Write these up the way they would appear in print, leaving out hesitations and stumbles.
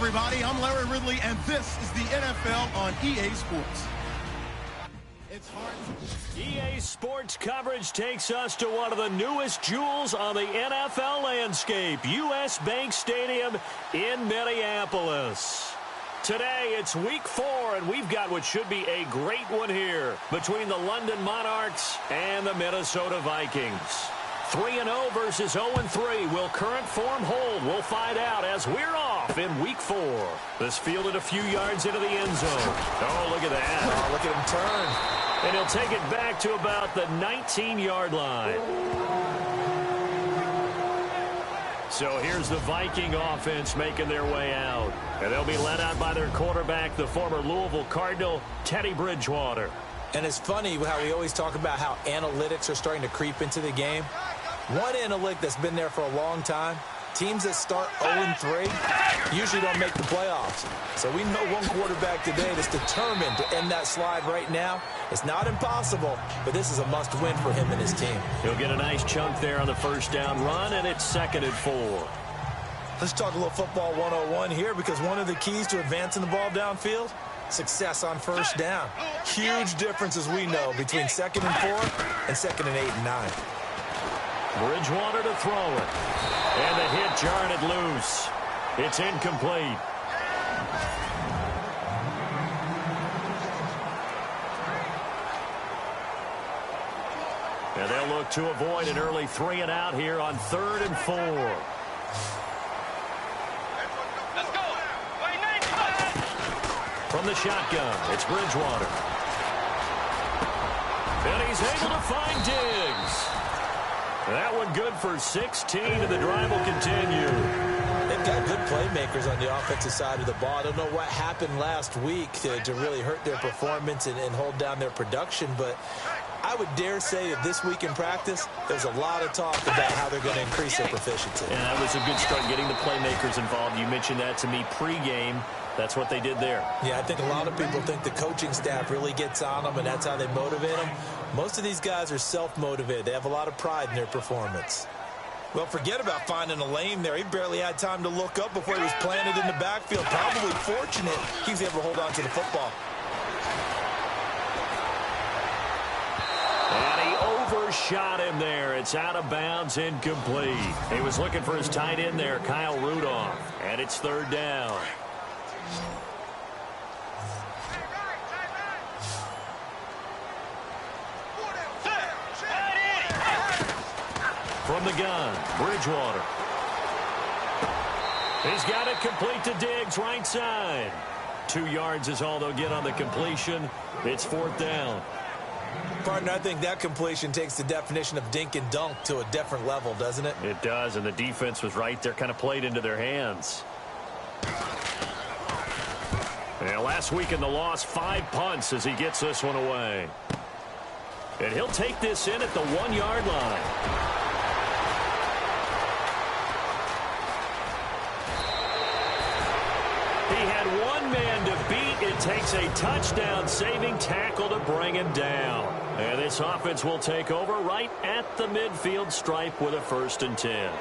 everybody. I'm Larry Ridley, and this is the NFL on EA Sports. It's hard. EA Sports coverage takes us to one of the newest jewels on the NFL landscape, US Bank Stadium in Minneapolis. Today, it's week 4, and we've got what should be a great one here between the London Monarchs and the Minnesota Vikings. 3-0 versus 0-3. Will current form hold? We'll find out as we're off in week 4. This fielded a few yards into the end zone. Oh, look at that. Oh, look at him turn. And he'll take it back to about the 19-yard line. So here's the Viking offense making their way out. And they'll be led out by their quarterback, the former Louisville Cardinal, Teddy Bridgewater. And it's funny how we always talk about how analytics are starting to creep into the game. One analytic that's been there for a long time, teams that start 0-3 usually don't make the playoffs. So we know one quarterback today that's determined to end that slide right now. It's not impossible, but this is a must-win for him and his team. He'll get a nice chunk there on the first down run, and it's 2nd and 4. Let's talk a little football 101 here, because one of the keys to advancing the ball downfield, success on first down. Huge difference, as we know, between 2nd and 4 and 2nd and 8 and 9. Bridgewater to throw it. And the hit jarred it loose. It's incomplete. And they'll look to avoid an early 3 and out here on 3rd and 4. Let's go. From the shotgun, it's Bridgewater. And he's able to find Diggs. That one good for 16, and the drive will continue. They've got good playmakers on the offensive side of the ball. I don't know what happened last week to really hurt their performance and hold down their production, but I would dare say that this week in practice, there's a lot of talk about how they're going to increase their proficiency. And that was a good start, getting the playmakers involved. You mentioned that to me pregame. That's what they did there. Yeah, I think a lot of people think the coaching staff really gets on them, and that's how they motivate them. Most of these guys are self-motivated. They have a lot of pride in their performance. Well, forget about finding a lane there. He barely had time to look up before he was planted in the backfield. Probably fortunate he was able to hold on to the football. And he overshot him there. It's out of bounds, incomplete. He was looking for his tight end there, Kyle Rudolph. And it's 3rd down. From the gun, Bridgewater. He's got it complete to Diggs, right side. 2 yards is all they'll get on the completion. It's 4th down. Partner, I think that completion takes the definition of dink and dunk to a different level, doesn't it? It does, and the defense was right there, kind of played into their hands. And last week in the loss, 5 punts as he gets this one away. And he'll take this in at the 1-yard line. He had one man to beat. It takes a touchdown-saving tackle to bring him down. And this offense will take over right at the midfield stripe with a 1st and 10.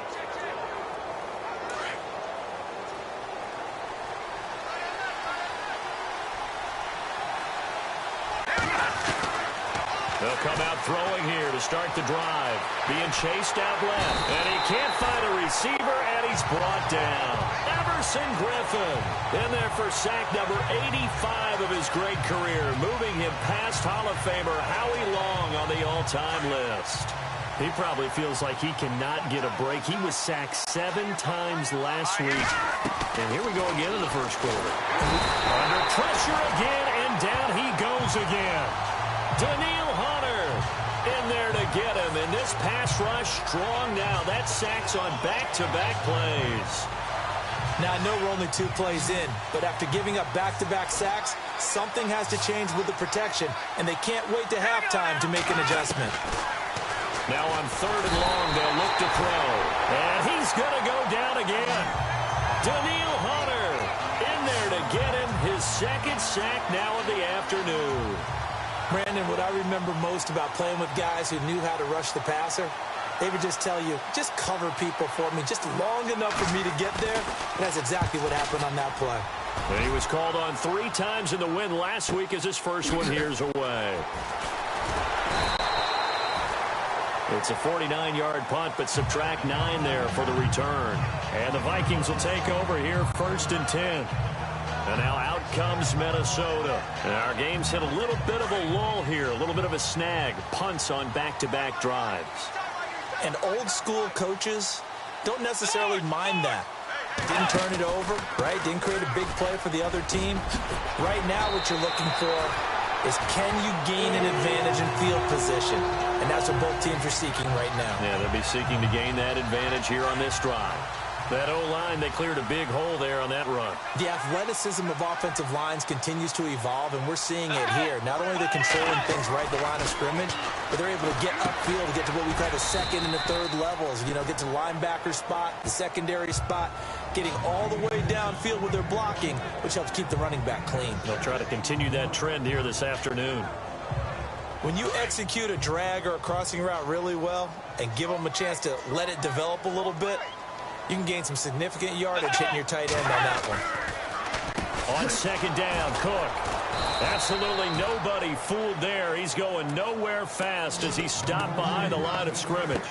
They'll come out throwing here to start the drive. Being chased out left. And he can't find a receiver, and he's brought down. Everson Griffin in there for sack number 85 of his great career, moving him past Hall of Famer Howie Long on the all-time list. He probably feels like he cannot get a break. He was sacked 7 times last week. And here we go again in the first quarter. Under pressure again, and down he goes again. Daniil Hunter in there to get him. And this pass rush strong now. That sack's on back-to-back plays. Now, I know we're only 2 plays in, but after giving up back-to-back sacks, something has to change with the protection, and they can't wait to halftime to make an adjustment. Now on 3rd and long, they'll look to throw. And he's going to go down again. Daniil Hunter in there to get him his 2nd sack now of the afternoon. Brandon, what I remember most about playing with guys who knew how to rush the passer, They would just tell you, just cover people for me, just long enough for me to get there. And that's exactly what happened on that play. And he was called on 3 times in the win last week as his first one here's away. It's a 49-yard punt, but subtract 9 there for the return. And the Vikings will take over here 1st and 10. And now out comes Minnesota. And our game's hit a little bit of a lull here, a little bit of a snag. Punts on back-to-back drives. And old-school coaches don't necessarily mind that. Didn't turn it over, right? Didn't create a big play for the other team. Right now what you're looking for is can you gain an advantage in field position? And that's what both teams are seeking right now. Yeah, they'll be seeking to gain that advantage here on this drive. That O-line, they cleared a big hole there on that run. The athleticism of offensive lines continues to evolve, and we're seeing it here. Not only are they controlling things right at the line of scrimmage, but they're able to get upfield to get to what we call the second and the third levels. You know, get to the linebacker spot, the secondary spot, getting all the way downfield with their blocking, which helps keep the running back clean. They'll try to continue that trend here this afternoon. When you execute a drag or a crossing route really well and give them a chance to let it develop a little bit, you can gain some significant yardage hitting your tight end on that one. On 2nd down, Cook. Absolutely nobody fooled there. He's going nowhere fast as he stopped behind the line of scrimmage.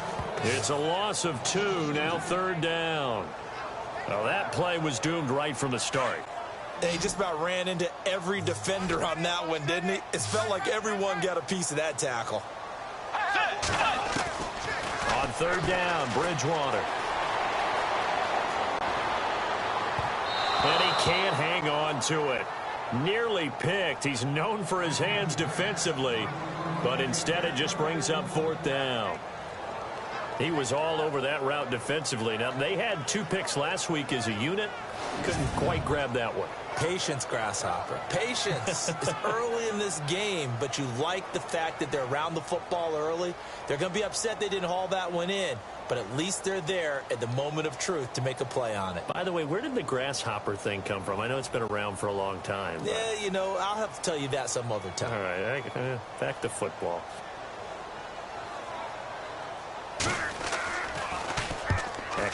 It's a loss of 2, now 3rd down. Well, that play was doomed right from the start. He just about ran into every defender on that one, didn't he? It felt like everyone got a piece of that tackle. On 3rd down, Bridgewater. And he can't hang on to it. Nearly picked. He's known for his hands defensively, but instead it just brings up 4th down. He was all over that route defensively. Now, they had 2 picks last week as a unit. Couldn't quite grab that one. Patience, Grasshopper. Patience is early in this game, but you like the fact that they're around the football early. They're going to be upset they didn't haul that one in, but at least they're there at the moment of truth to make a play on it. By the way, where did the grasshopper thing come from? I know it's been around for a long time. But... yeah, you know, I'll have to tell you that some other time. All right, back to football.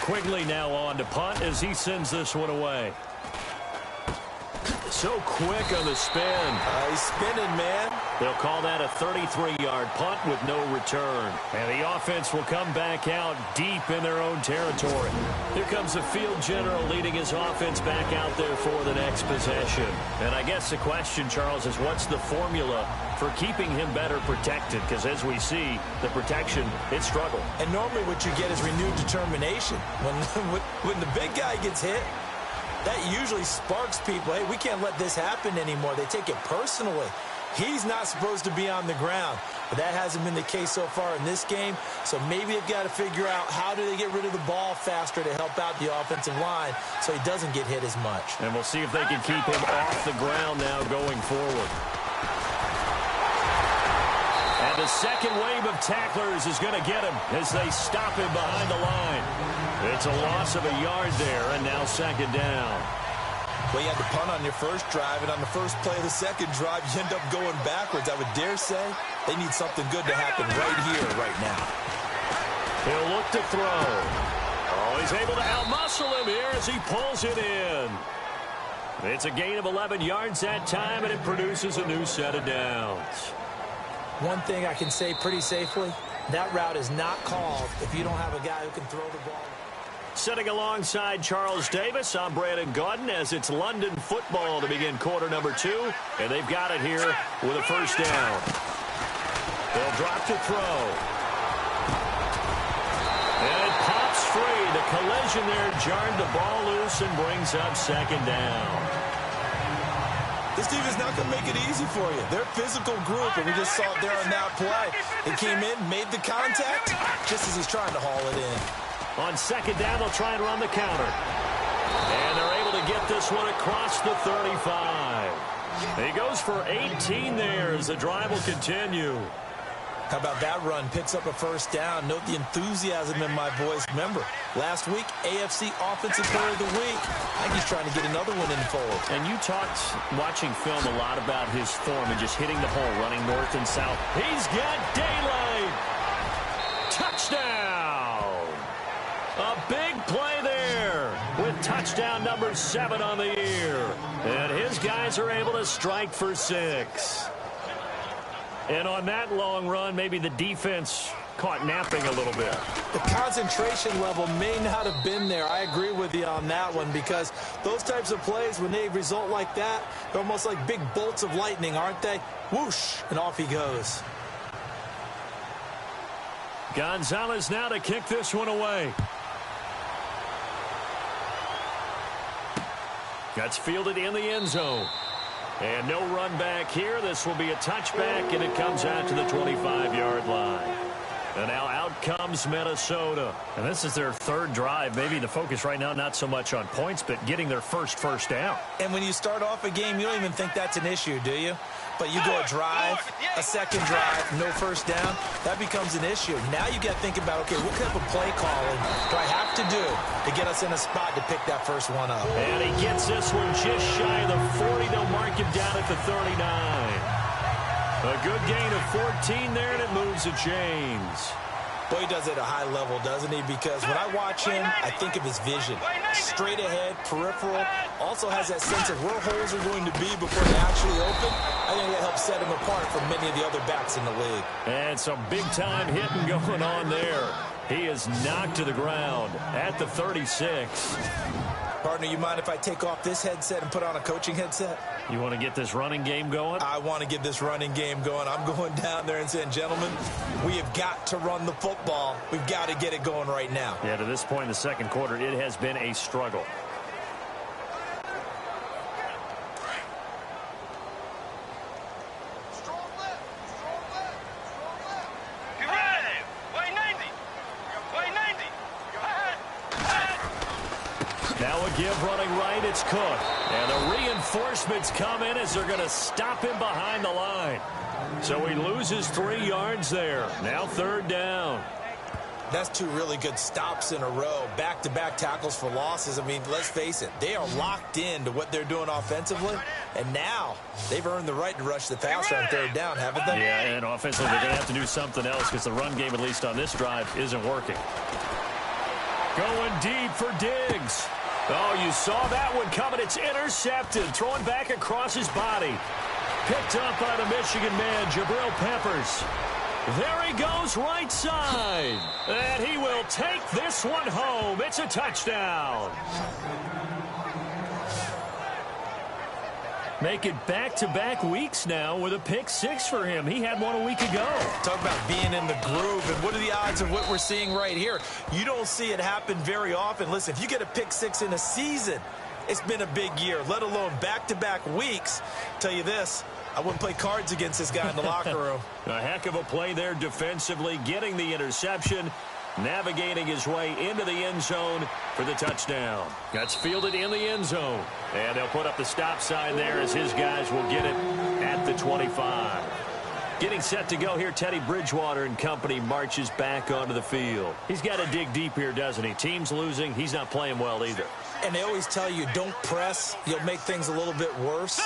Quigley now on to punt as he sends this one away. So quick on the spin. He's spinning, man. They'll call that a 33-yard punt with no return. And the offense will come back out deep in their own territory. Here comes the field general leading his offense back out there for the next possession. And I guess the question, Charles, is what's the formula for keeping him better protected? Because as we see, the protection, it struggled. And normally what you get is renewed determination. When the big guy gets hit, that usually sparks people. Hey, we can't let this happen anymore. They take it personally. He's not supposed to be on the ground, but that hasn't been the case so far in this game. So maybe they've got to figure out how do they get rid of the ball faster to help out the offensive line so he doesn't get hit as much. And we'll see if they can keep him off the ground now going forward. And the second wave of tacklers is going to get him as they stop him behind the line. It's a loss of a yard there, and now 2nd down. Well, you had to punt on your first drive, and on the first play of the second drive, you end up going backwards. I would dare say they need something good to happen right here, right now. He'll look to throw. Oh, he's able to outmuscle him here as he pulls it in. It's a gain of 11 yards that time, and it produces a new set of downs. One thing I can say pretty safely, that route is not called if you don't have a guy who can throw the ball. Sitting alongside Charles Davis, I'm Brandon Gaudin as it's London football to begin quarter number 2. And they've got it here with a 1st down. They'll drop to throw. And it pops free. The collision there jarred the ball loose and brings up 2nd down. This team is not going to make it easy for you. They're a physical group, and we just saw it there on that play. They came in, made the contact, just as he's trying to haul it in. On 2nd down, they'll try and run the counter. And they're able to get this one across the 35. He goes for 18 there as the drive will continue. How about that run? Picks up a 1st down. Note the enthusiasm in my voice. Remember, last week, AFC Offensive Player of the Week. I think he's trying to get another one in the fold. And you talked, watching film, a lot about his form and just hitting the hole, running north and south. He's got daylight. Touchdown! A big play there with touchdown number 7 on the year. And his guys are able to strike for 6. And on that long run, maybe the defense caught napping a little bit. The concentration level may not have been there. I agree with you on that one, because those types of plays, when they result like that, they're almost like big bolts of lightning, aren't they? Whoosh, and off he goes. Gonzalez now to kick this one away. That's fielded in the end zone. And no run back here. This will be a touchback, and it comes out to the 25-yard line. And now out comes Minnesota. And this is their third drive. Maybe the focus right now not so much on points, but getting their first down. And when you start off a game, you don't even think that's an issue, do you? But you go a drive, a second drive, no first down, that becomes an issue. Now you got to think about, okay, what type of play calling do I have to do to get us in a spot to pick that first one up? And he gets this one just shy of the 40. They'll mark him down at the 39. A good gain of 14 there, and it moves the chains. Boy, he does it at a high level, doesn't he? Because when I watch him, I think of his vision. Straight ahead, peripheral. Also has that sense of where holes are going to be before they actually open. I think that helps set him apart from many of the other backs in the league. And some big-time hitting going on there. He is knocked to the ground at the 36. Partner, you mind if I take off this headset and put on a coaching headset? You want to get this running game going? I want to get this running game going. I'm going down there and saying, gentlemen, we have got to run the football. We've got to get it going right now. Yeah, to this point in the second quarter, it has been a struggle. Now a give running right, it's Cook. And the reinforcements come in as they're going to stop him behind the line. So he loses 3 yards there. Now third down. That's 2 really good stops in a row. Back-to-back tackles for losses. I mean, let's face it, they are locked in to what they're doing offensively. And now they've earned the right to rush the passer on third down, haven't they? Yeah, and offensively they're going to have to do something else because the run game, at least on this drive, isn't working. Going deep for Diggs. Oh, you saw that one coming. It's intercepted. Throwing back across his body. Picked up by the Michigan man, Jabril Peppers. There he goes, right side. And he will take this one home. It's a touchdown. Make it back-to-back weeks now with a pick 6 for him. He had one a week ago. Talk about being in the groove, and what are the odds of what we're seeing right here? You don't see it happen very often. Listen, if you get a pick 6 in a season, it's been a big year, let alone back-to-back weeks. Tell you this, I wouldn't play cards against this guy in the locker room. A heck of a play there defensively, getting the interception, navigating his way into the end zone for the touchdown. That's fielded in the end zone. And they'll put up the stop sign there as his guys will get it at the 25. Getting set to go here, Teddy Bridgewater and company marches back onto the field. He's got to dig deep here, doesn't he? Team's losing. He's not playing well either. And they always tell you, don't press. You'll make things a little bit worse.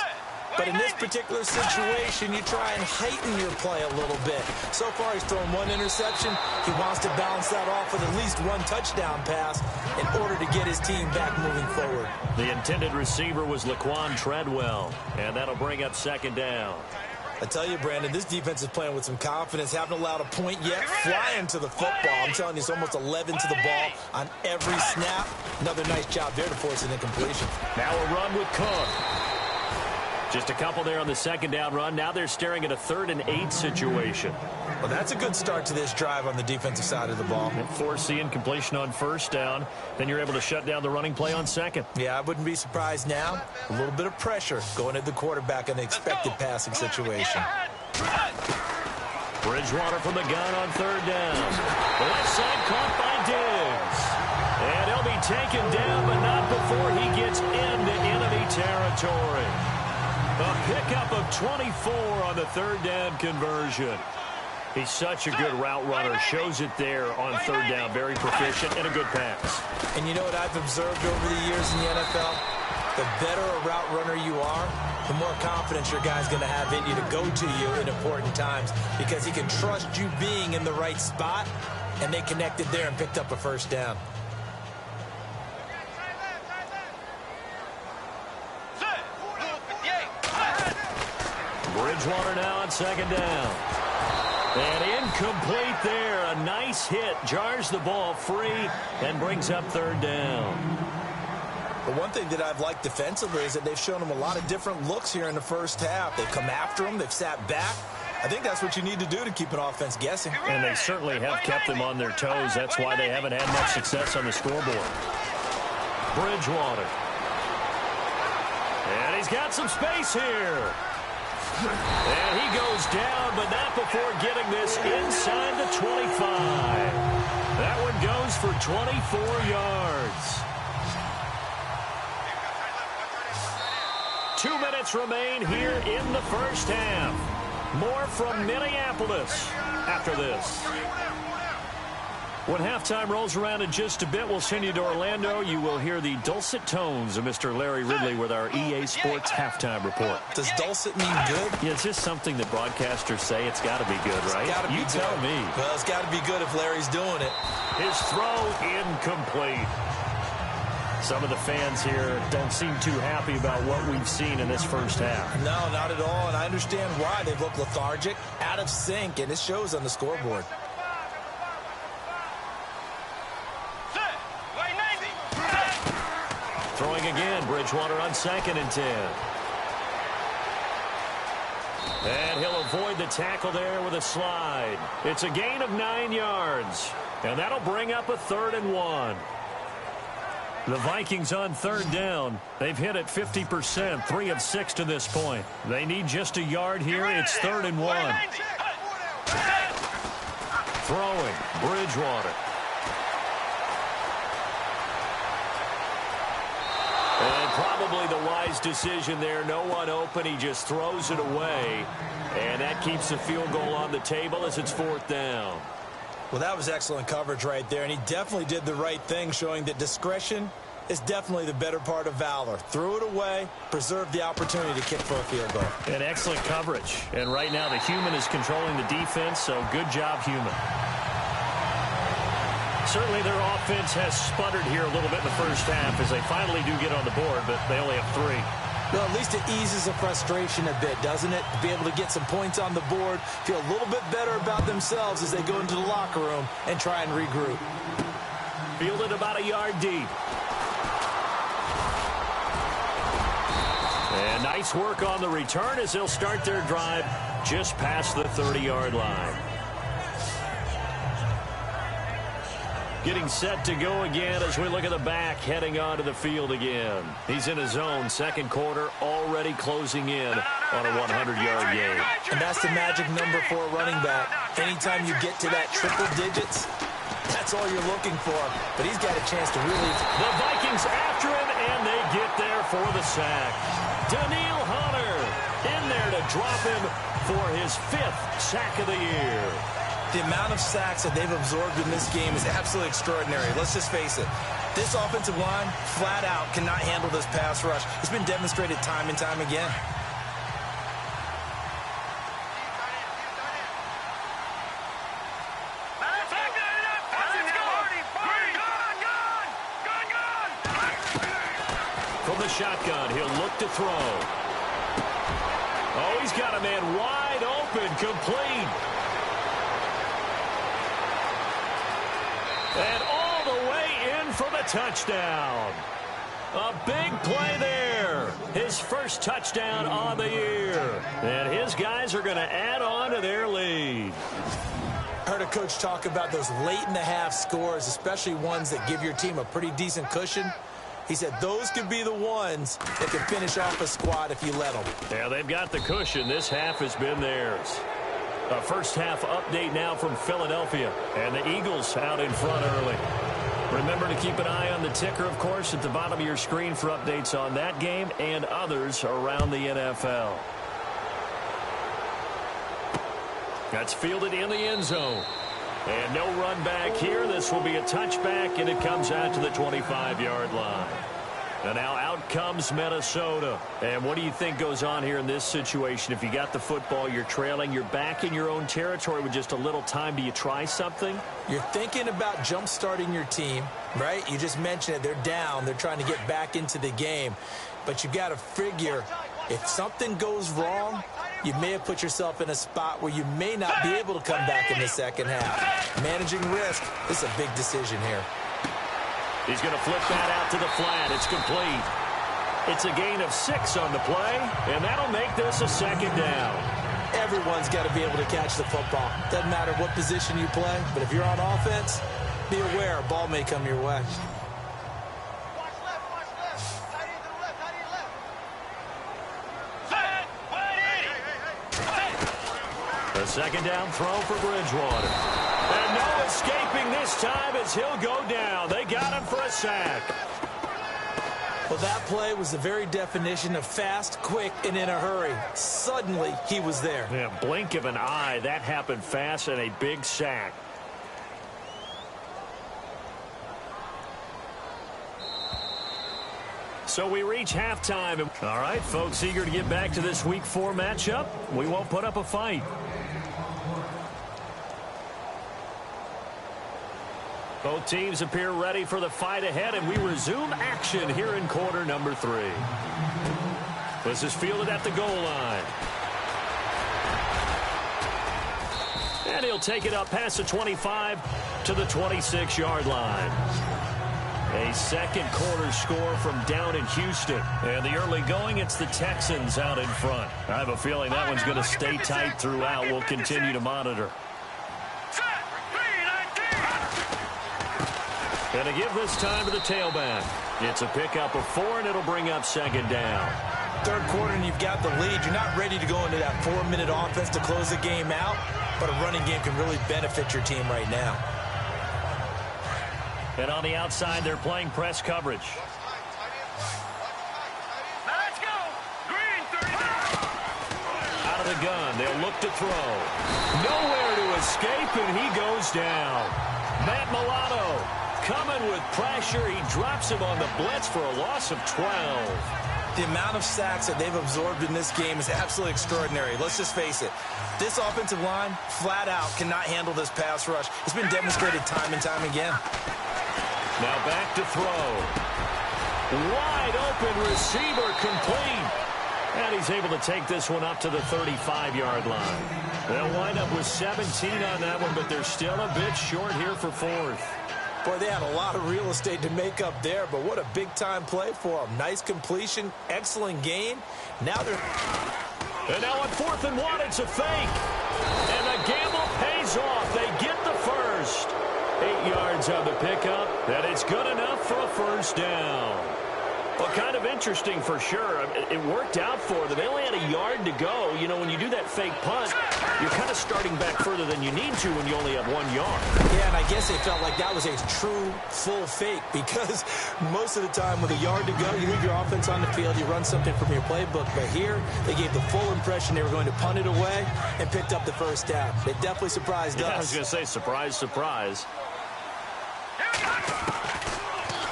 But in this particular situation, you try and heighten your play a little bit. So far, he's thrown 1 interception. He wants to balance that off with at least 1 touchdown pass in order to get his team back moving forward. The intended receiver was Laquan Treadwell, and that'll bring up second down. I tell you, Brandon, this defense is playing with some confidence. Haven't allowed a point yet. Flying to the football. I'm telling you, it's almost 11 to the ball on every snap. Another nice job there to force an incompletion. Now a run with Cook. Just a couple there on the second down run. Now they're staring at a 3rd and 8 situation. Well, that's a good start to this drive on the defensive side of the ball. And force the incompletion on first down. Then you're able to shut down the running play on second. Yeah, I wouldn't be surprised now. A little bit of pressure going at the quarterback in the expected passing situation. Bridgewater from the gun on third down. The left side caught by Diggs. And he'll be taken down, but not before he gets into enemy territory. A pickup of 24 on the third down conversion. He's such a good route runner. Shows it there on third down. Very proficient and a good pass. And you know what I've observed over the years in the NFL? The better a route runner you are, the more confidence your guy's going to have in you to go to you in important times, because he can trust you being in the right spot and they connected there and picked up a first down. Bridgewater now on second down. And incomplete there. A nice hit. Jars the ball free and brings up third down. The one thing that I've liked defensively is that they've shown them a lot of different looks here in the first half. They've come after them. They've sat back. I think that's what you need to do to keep an offense guessing. And they certainly have kept them on their toes. That's why they haven't had much success on the scoreboard. Bridgewater. And he's got some space here. And he goes down, but not before getting this inside the 25. That one goes for 24 yards. 2 minutes remain here in the first half. More from Minneapolis after this. When halftime rolls around in just a bit, we'll send you to Orlando. You will hear the dulcet tones of Mr. Larry Ridley with our EA Sports halftime report. Does dulcet mean good? Yeah, it's just something that broadcasters say. It's got to be good, right? You tell me. Well, it's got to be good if Larry's doing it. His throw incomplete. Some of the fans here don't seem too happy about what we've seen in this first half. No, not at all, and I understand why. They've looked lethargic, out of sync, and it shows on the scoreboard. Throwing again, Bridgewater on 2nd and 10. And he'll avoid the tackle there with a slide. It's a gain of 9 yards. And that'll bring up a 3rd and 1. The Vikings on 3rd down. They've hit it 50%, 3 of 6 to this point. They need just a yard here. It's 3rd and 1. Throwing, Bridgewater. And probably the wise decision there. No one open. He just throws it away. And that keeps the field goal on the table as it's 4th down. Well, that was excellent coverage right there, and he definitely did the right thing, showing that discretion is definitely the better part of valor. Threw it away, preserved the opportunity to kick for a field goal. And excellent coverage. And right now the human is controlling the defense, so good job, human. Certainly their offense has sputtered here a little bit in the first half as they finally do get on the board, but they only have 3. Well, at least it eases the frustration a bit, doesn't it? To be able to get some points on the board, feel a little bit better about themselves as they go into the locker room and try and regroup. Fielded about a yard deep. And nice work on the return as they'll start their drive just past the 30-yard line. Getting set to go again as we look at the back heading onto the field again. He's in his zone, second quarter, already closing in on a 100-yard game. And that's the magic number for a running back. Anytime you get to that triple digits, that's all you're looking for. But he's got a chance to really... The Vikings after him, and they get there for the sack. Daniil Hunter in there to drop him for his 5th sack of the year. The amount of sacks that they've absorbed in this game is absolutely extraordinary. Let's just face it. This offensive line, flat out, cannot handle this pass rush. It's been demonstrated time and time again. From the shotgun, he'll look to throw. Oh, he's got a man wide open, complete. And all the way in for the touchdown. A big play there. His first touchdown on the year. And his guys are going to add on to their lead. I heard a coach talk about those late-in-the-half scores, especially ones that give your team a pretty decent cushion. He said those could be the ones that can finish off a squad if you let them. Yeah, they've got the cushion. This half has been theirs. A first half update now from Philadelphia. And the Eagles out in front early. Remember to keep an eye on the ticker, of course, at the bottom of your screen for updates on that game and others around the NFL. That's fielded in the end zone. And no run back here. This will be a touchback, and it comes out to the 25-yard line. And now out comes Minnesota. And what do you think goes on here in this situation? If you got the football, you're trailing, you're back in your own territory with just a little time. Do you try something? You're thinking about jump-starting your team, right? You just mentioned it. They're down. They're trying to get back into the game. But you got to figure if something goes wrong, you may have put yourself in a spot where you may not be able to come back in the second half. Managing risk is a big decision here. He's going to flip that out to the flat. It's complete. It's a gain of 6 on the play, and that'll make this a second down. Everyone's got to be able to catch the football. Doesn't matter what position you play, but if you're on offense, be aware a ball may come your way. Watch left, watch left. Tight end to the left, tight end left. The second down throw for Bridgewater. And no escaping this time as he'll go down. They got him for a sack. Well, that play was the very definition of fast, quick, and in a hurry. Suddenly, he was there. Yeah, blink of an eye. That happened fast and a big sack. So we reach halftime. All right, folks, eager to get back to this Week 4 matchup. We won't put up a fight. Both teams appear ready for the fight ahead, and we resume action here in quarter number 3. This is fielded at the goal line. And he'll take it up past the 25 to the 26-yard line. A second quarter score from down in Houston. And the early going, it's the Texans out in front. I have a feeling that one's going to stay tight throughout. We'll continue to monitor. And to give this time to the tailback. It's a pickup of 4, and it'll bring up second down. Third quarter, and you've got the lead. You're not ready to go into that 4-minute offense to close the game out, but a running game can really benefit your team right now. And on the outside, they're playing press coverage. Let's go. Green, 30. Out of the gun, they'll look to throw. Nowhere to escape, and he goes down. Matt Milano coming with pressure. He drops him on the blitz for a loss of 12. The amount of sacks that they've absorbed in this game is absolutely extraordinary. Let's just face it. This offensive line, flat out, cannot handle this pass rush. It's been demonstrated time and time again. Now back to throw. Wide open receiver complete. And he's able to take this one up to the 35-yard line. They'll wind up with 17 on that one, but they're still a bit short here for 4th. Boy, they had a lot of real estate to make up there, but what a big-time play for them. Nice completion, excellent gain. Now they're... And now on 4th and 1, it's a fake. And the gamble pays off. They get the first. 8 yards on the pickup, and it's good enough for a first down. Well, kind of interesting for sure. It worked out for them. They only had a yard to go. You know, when you do that fake punt, you're kind of starting back further than you need to when you only have 1 yard. Yeah, and I guess they felt like that was a true full fake because most of the time with a yard to go, you leave your offense on the field, you run something from your playbook. But here, they gave the full impression they were going to punt it away and picked up the first down. They definitely surprised us. I was going to say, surprise, surprise.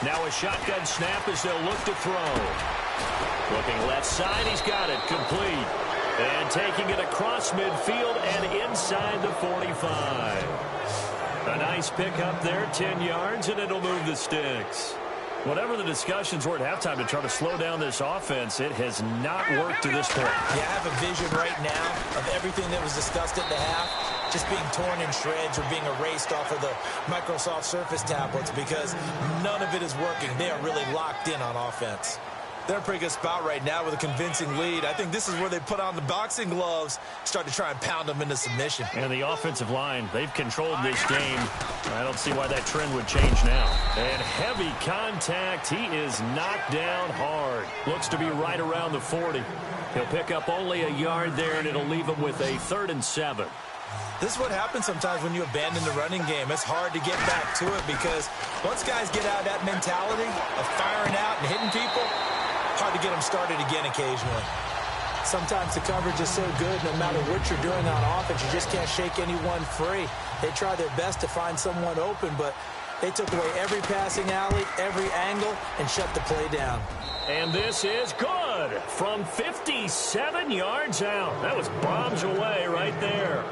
Now a shotgun snap as they'll look to throw. Looking left side, he's got it complete. And taking it across midfield and inside the 45. A nice pickup there, 10 yards, and it'll move the sticks. Whatever the discussions were at halftime to try to slow down this offense, it has not worked to this point. Yeah, I have a vision right now of everything that was discussed at the half just being torn in shreds or being erased off of the Microsoft Surface tablets because none of it is working. They are really locked in on offense. They're in a pretty good spot right now with a convincing lead. I think this is where they put on the boxing gloves, start to try and pound them into submission. And the offensive line, they've controlled this game. I don't see why that trend would change now. And heavy contact. He is knocked down hard. Looks to be right around the 40. He'll pick up only a yard there, and it'll leave him with a 3rd and 7. This is what happens sometimes when you abandon the running game. It's hard to get back to it because once guys get out of that mentality of firing out and hitting people, hard to get them started again occasionally. Sometimes the coverage is so good, no matter what you're doing on offense, you just can't shake anyone free. They try their best to find someone open, but They took away every passing alley, every angle, and shut the play down. And this is good from 57 yards out. That was bombs away right there.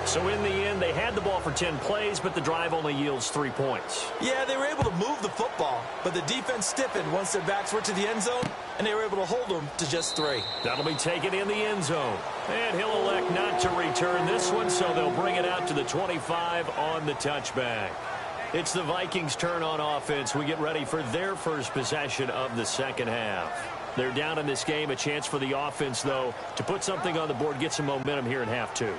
So in the end, they had the ball for 10 plays, but the drive only yields 3 points. Yeah, they were able to move the football, but the defense stiffened once their backs were to the end zone, and they were able to hold them to just 3. That'll be taken in the end zone. And he'll elect not to return this one, so they'll bring it out to the 25 on the touchback. It's the Vikings' turn on offense. We get ready for their first possession of the second half. They're down in this game. A chance for the offense, though, to put something on the board, get some momentum here in half 2.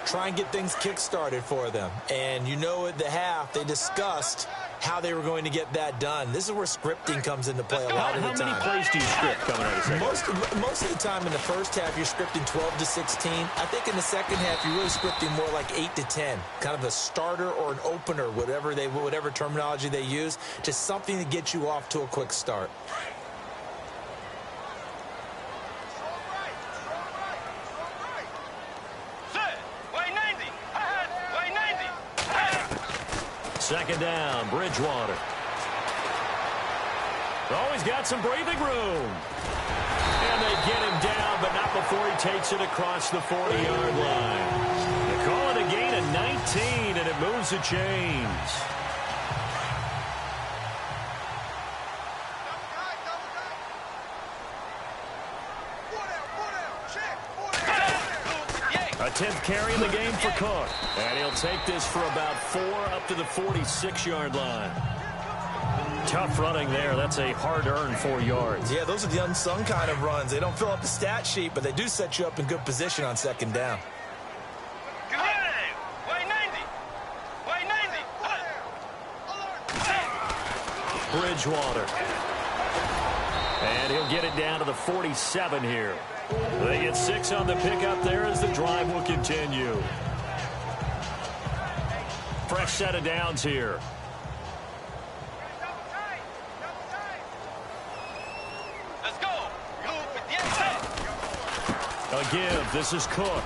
Try and get things kick-started for them. And you know at the half, they discussed how they were going to get that done. This is where scripting comes into play a lot of the time. How many plays do you script coming out of the second? Most of the time in the first half, you're scripting 12 to 16. I think in the second half, you're really scripting more like 8 to 10. Kind of a starter or an opener, whatever terminology they use. Just something to get you off to a quick start. Second down, Bridgewater. Oh, he's got some breathing room. And they get him down, but not before he takes it across the 40-yard line. They call it a gain of 19, and it moves the chains. A 10th carry in the game for Cook. And he'll take this for about 4 up to the 46-yard line. Tough running there. That's a hard-earned 4 yards. Yeah, those are the unsung kind of runs. They don't fill up the stat sheet, but they do set you up in good position on second down. Bridgewater. And he'll get it down to the 47 here. They get 6 on the pickup there as the drive will continue. Fresh set of downs here. Let's go. A give. This is Cook.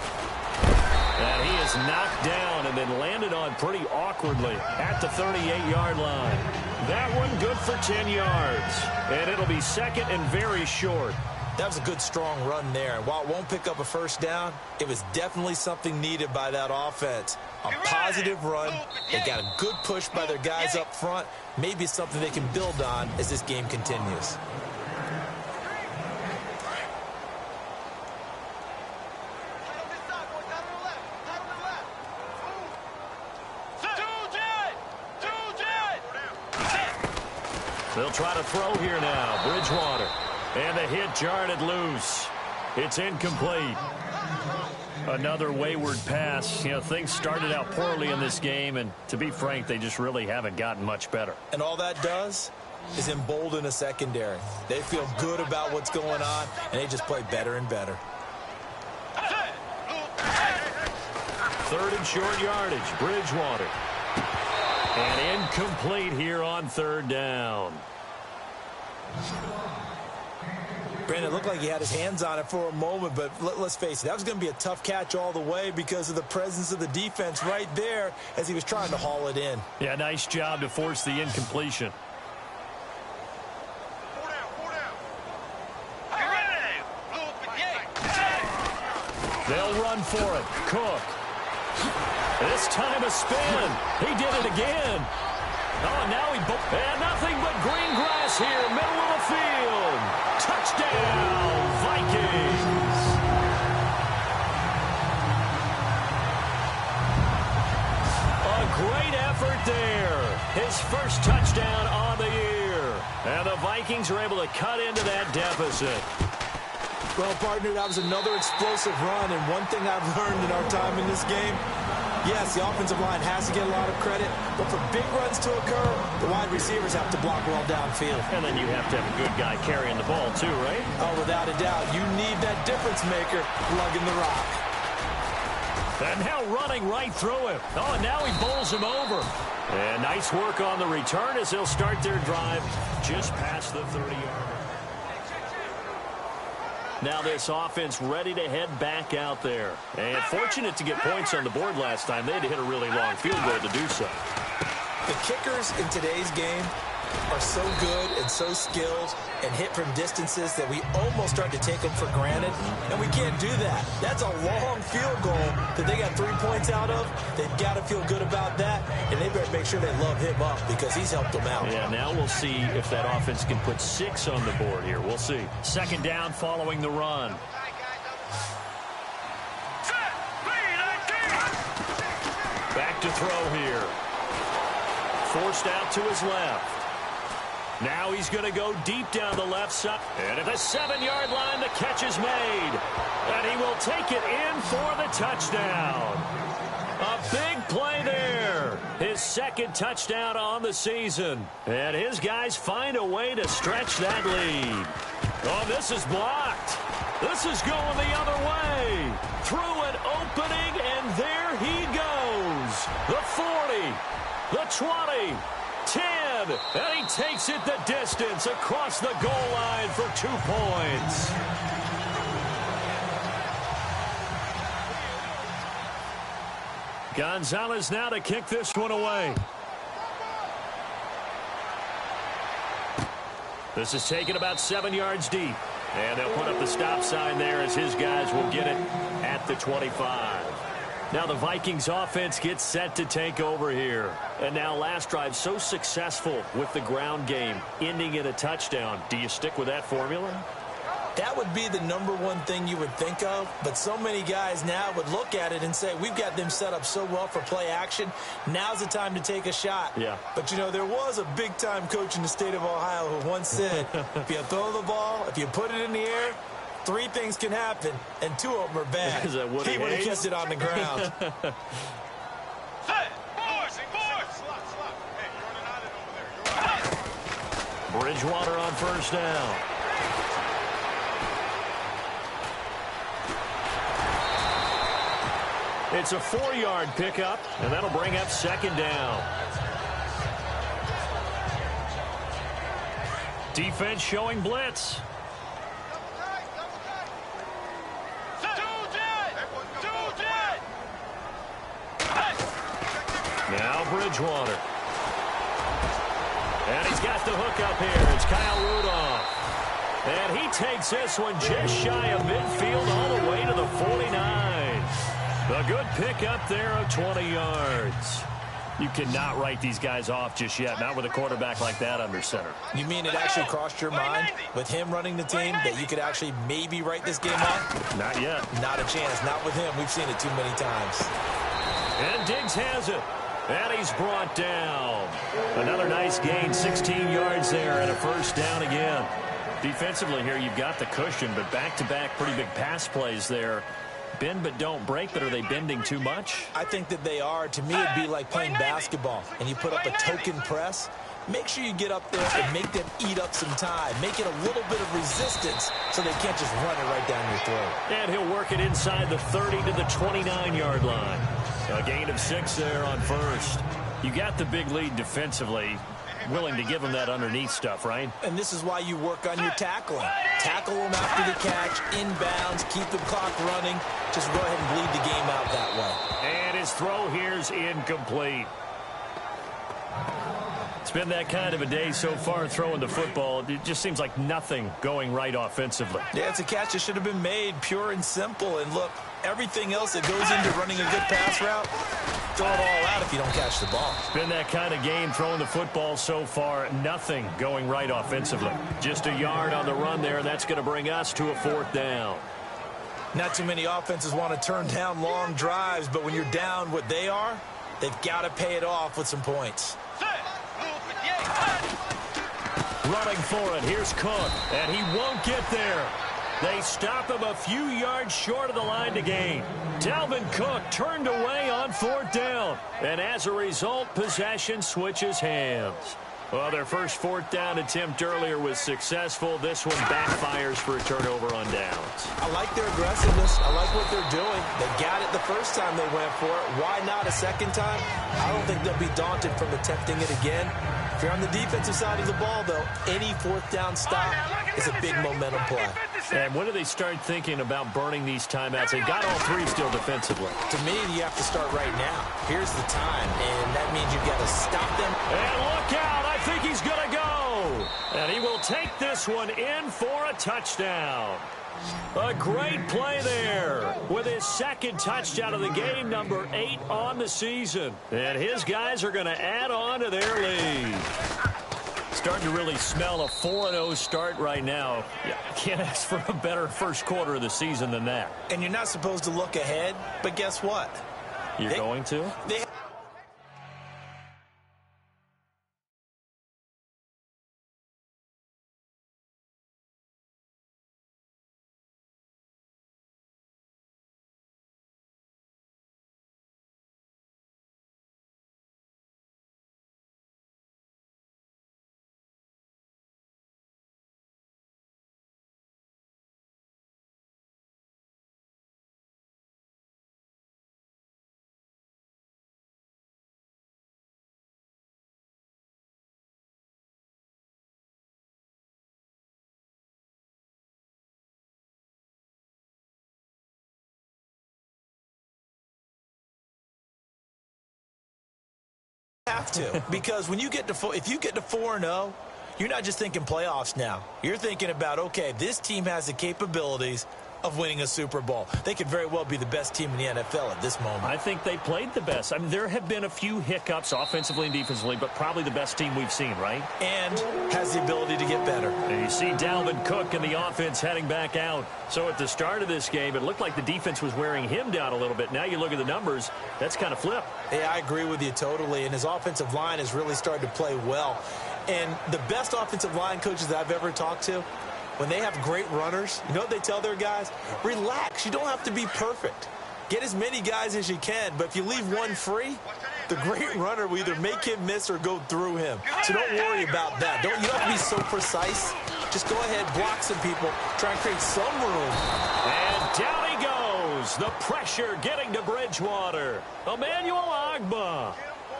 And he is knocked down and then landed on pretty awkwardly at the 38-yard line. That one good for 10 yards. And it'll be second and very short. That was a good, strong run there. And while it won't pick up a first down, it was definitely something needed by that offense. A positive run. They got a good push by their guys up front. Maybe something they can build on as this game continues. They'll try to throw here now. Bridgewater. And the hit jarred loose. It's incomplete. Another wayward pass. You know, things started out poorly in this game, and to be frank, they just really haven't gotten much better. And all that does is embolden a secondary. They feel good about what's going on, and they just play better and better. Third and short yardage. Bridgewater. And incomplete here on third down. Brandon, it looked like he had his hands on it for a moment, but let's face it, that was going to be a tough catch all the way because of the presence of the defense right there as he was trying to haul it in. Yeah, nice job to force the incompletion. They'll run for it. Cook. This time a spin. He did it again. Oh, now and nothing but green grass here, middle of the field. Touchdown, Vikings. A great effort there. His first touchdown on the year. And the Vikings are able to cut into that deficit. Well, partner, that was another explosive run, and one thing I've learned in our time in this game, yes, the offensive line has to get a lot of credit, but for big runs to occur, the wide receivers have to block well downfield. And then you have to have a good guy carrying the ball too, right? Oh, without a doubt. You need that difference maker lugging the rock. And now running right through him. Oh, and now he bowls him over. And nice work on the return as they'll start their drive just past the 30-yard. Now this offense ready to head back out there. And fortunate to get points on the board last time. They had to hit a really long field goal to do so. The kickers in today's game are so good and so skilled and hit from distances that we almost start to take them for granted, and we can't do that. That's a long field goal that they got 3 points out of. They've got to feel good about that, and they better make sure they love him up because he's helped them out. Yeah, now we'll see if that offense can put 6 on the board here. We'll see. Second down following the run. Back to throw here. Forced out to his left. Now he's going to go deep down the left side. And at the 7-yard line, the catch is made. And he will take it in for the touchdown. A big play there. His second touchdown on the season. And his guys find a way to stretch that lead. Oh, this is blocked. This is going the other way. Through an opening, and there he goes. The 40, the 20, 10, and he takes it the distance across the goal line for 2 points. Gonzalez now to kick this one away. This is taken about 7 yards deep. And they'll put up the stop sign there as his guys will get it at the 25. Now the Vikings offense gets set to take over here. And now last drive so successful with the ground game, ending in a touchdown. Do you stick with that formula? That would be the #1 thing you would think of, but so many guys now would look at it and say, we've got them set up so well for play action. Now's the time to take a shot. Yeah. But, you know, there was a big-time coach in the state of Ohio who once said, if you throw the ball, if you put it in the air, 3 things can happen, and 2 of them are bad. Is that what he would have kept it on the ground. Bridgewater on first down. It's a 4-yard pickup, and that'll bring up second down. Defense showing blitz. Now Bridgewater. And he's got the hook up here. It's Kyle Rudolph. And he takes this one just shy of midfield all the way to the 49. A good pick up there of 20 yards. You cannot write these guys off just yet, not with a quarterback like that under center. You mean it actually crossed your mind with him running the team that you could actually maybe write this game off? Not yet. Not a chance. Not with him. We've seen it too many times. And Diggs has it. And he's brought down. Another nice gain, 16 yards there, and a first down again. Defensively here, you've got the cushion, but back-to-back pretty big pass plays there. Bend but don't break, but are they bending too much? I think that they are. To me, it'd be like playing basketball, and you put up a token press. Make sure you get up there and make them eat up some time. Make it a little bit of resistance so they can't just run it right down your throat. And he'll work it inside the 30 to the 29-yard line. A gain of 6 there on first. You got the big lead defensively. Willing to give them that underneath stuff, right? And this is why you work on your tackling. Tackle them after the catch, inbounds, keep the clock running. Just go ahead and bleed the game out that way. And his throw here's incomplete. It's been that kind of a day so far throwing the football. It just seems like nothing going right offensively. Yeah, it's a catch that should have been made, pure and simple. And look, everything else that goes into running a good pass route, throw it all out if you don't catch the ball. It's been that kind of game throwing the football so far. Nothing going right offensively. Just a yard on the run there. That's going to bring us to a 4th down. Not too many offenses want to turn down long drives, but when you're down what they are, they've got to pay it off with some points. Running for it. Here's Cook. And he won't get there. They stop him a few yards short of the line to gain. Dalvin Cook turned away on 4th down. And as a result, possession switches hands. Well, their first 4th down attempt earlier was successful. This one backfires for a turnover on downs. I like their aggressiveness. I like what they're doing. They got it the first time they went for it. Why not a second time? I don't think they'll be daunted from attempting it again. If you're on the defensive side of the ball, though, any fourth down stop is a big momentum play. And when do they start thinking about burning these timeouts? They got all three still defensively. To me, you have to start right now. Here's the time, and that means you've got to stop them. And look out. I think he's going to go. And he will take this one in for a touchdown. A great play there with his second touchdown of the game, number 8 on the season. And his guys are going to add on to their lead. Starting to really smell a 4-0 start right now. Yeah, can't ask for a better first quarter of the season than that. And you're not supposed to look ahead, but guess what? You're going to? Have to, because when you get to if you get to 4-0, you're not just thinking playoffs now. You're thinking about, okay, this team has the capabilities of winning a Super Bowl. They could very well be the best team in the NFL at this moment. I think they played the best. I mean, there have been a few hiccups offensively and defensively, but probably the best team we've seen, right? And has the ability to get better. And you see Dalvin Cook and the offense heading back out. So at the start of this game, it looked like the defense was wearing him down a little bit. Now you look at the numbers, that's kind of flipped. Yeah, I agree with you totally. And his offensive line has really started to play well. And the best offensive line coaches that I've ever talked to, when they have great runners, you know what they tell their guys? Relax. You don't have to be perfect. Get as many guys as you can, but if you leave one free, the great runner will either make him miss or go through him. So don't worry about that. You don't have to be so precise. Just go ahead, block some people, try and create some room. And down he goes. The pressure getting to Bridgewater. Emmanuel Ogbah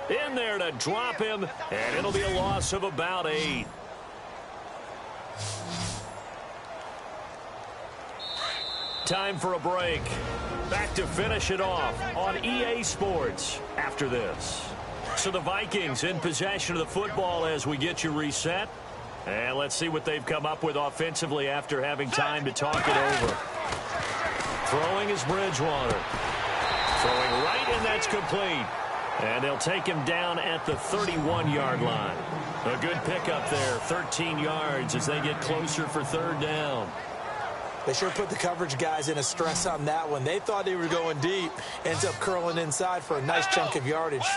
in there to drop him, and it'll be a loss of about 8. Time for a break. Back to finish it off on EA Sports after this. So the Vikings in possession of the football as we get you reset. And let's see what they've come up with offensively after having time to talk it over. Throwing is Bridgewater. Throwing right, and that's complete. And they'll take him down at the 31-yard line. A good pickup there, 13 yards as they get closer for third down. They sure put the coverage guys in a stress on that one. They thought they were going deep. Ends up curling inside for a nice chunk of yardage.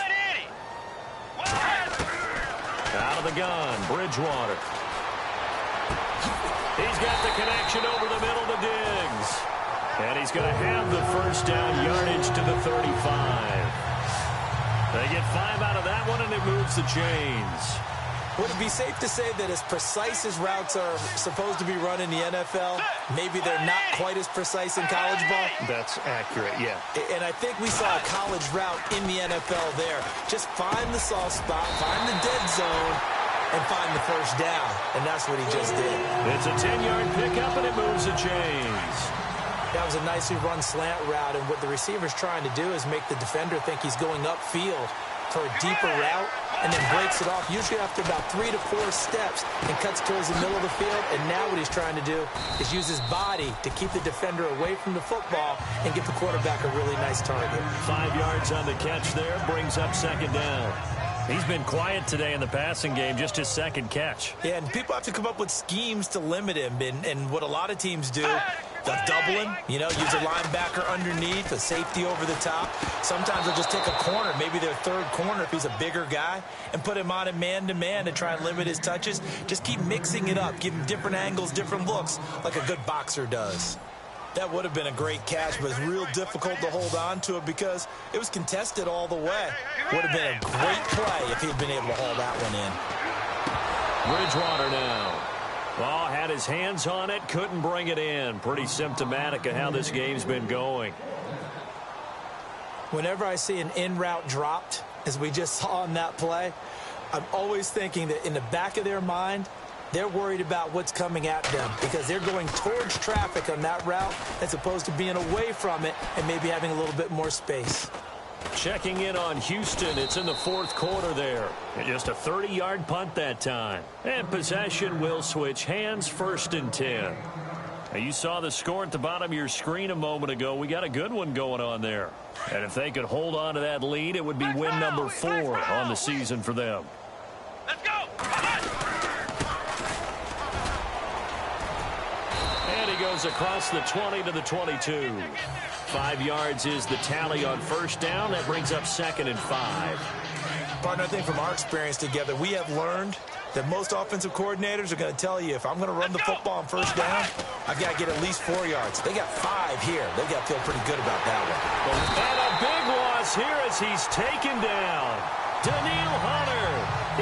Out of the gun, Bridgewater. He's got the connection over the middle to Diggs. And he's going to have the first down yardage to the 35. They get 5 out of that one, and it moves the chains. Would it be safe to say that as precise as routes are supposed to be run in the NFL, maybe they're not quite as precise in college ball? That's accurate, yeah. And I think we saw a college route in the NFL there. Just find the soft spot, find the dead zone, and find the first down. And that's what he just did. It's a 10-yard pickup, and it moves the chains. That was a nicely run slant route, and what the receiver's trying to do is make the defender think he's going upfield for a deeper route, and then breaks it off, usually after about 3 to 4 steps, and cuts towards the middle of the field. And now what he's trying to do is use his body to keep the defender away from the football and give the quarterback a really nice target. 5 yards on the catch there, brings up second down. He's been quiet today in the passing game, just his second catch. Yeah, and people have to come up with schemes to limit him, and what a lot of teams do, they'll double him, use a linebacker underneath, a safety over the top. Sometimes they'll just take a corner, maybe their third corner if he's a bigger guy, and put him on a man-to-man to try and limit his touches. Just keep mixing it up, give him different angles, different looks, like a good boxer does. That would have been a great catch, but it's real difficult to hold on to it because it was contested all the way. Would have been a great play if he'd been able to haul that one in. Bridgewater now. Oh, had his hands on it, couldn't bring it in. Pretty symptomatic of how this game's been going. Whenever I see an in route dropped, as we just saw on that play, I'm always thinking that in the back of their mind, they're worried about what's coming at them because they're going towards traffic on that route as opposed to being away from it and maybe having a little bit more space. Checking in on Houston. It's in the fourth quarter there. And just a 30-yard punt that time. And possession will switch hands, 1st and 10. Now, you saw the score at the bottom of your screen a moment ago. We got a good one going on there. And if they could hold on to that lead, it would be win number 4 on the season for them. Let's go. And he goes across the 20 to the 22. 5 yards is the tally on 1st down. That brings up 2nd and 5. Partner, I think from our experience together, we have learned that most offensive coordinators are going to tell you if I'm going to run the football on 1st down, I've got to get at least 4 yards. They got 5 here. They got to feel pretty good about that one. And a big loss here as he's taken down. Daniil Hunter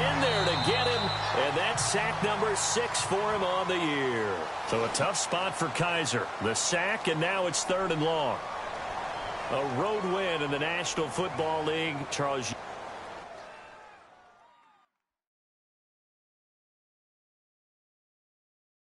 in there to get him, and that's sack number 6 for him on the year. So a tough spot for Kaiser. The sack, and now it's 3rd and long. A road win in the National Football League. Charles.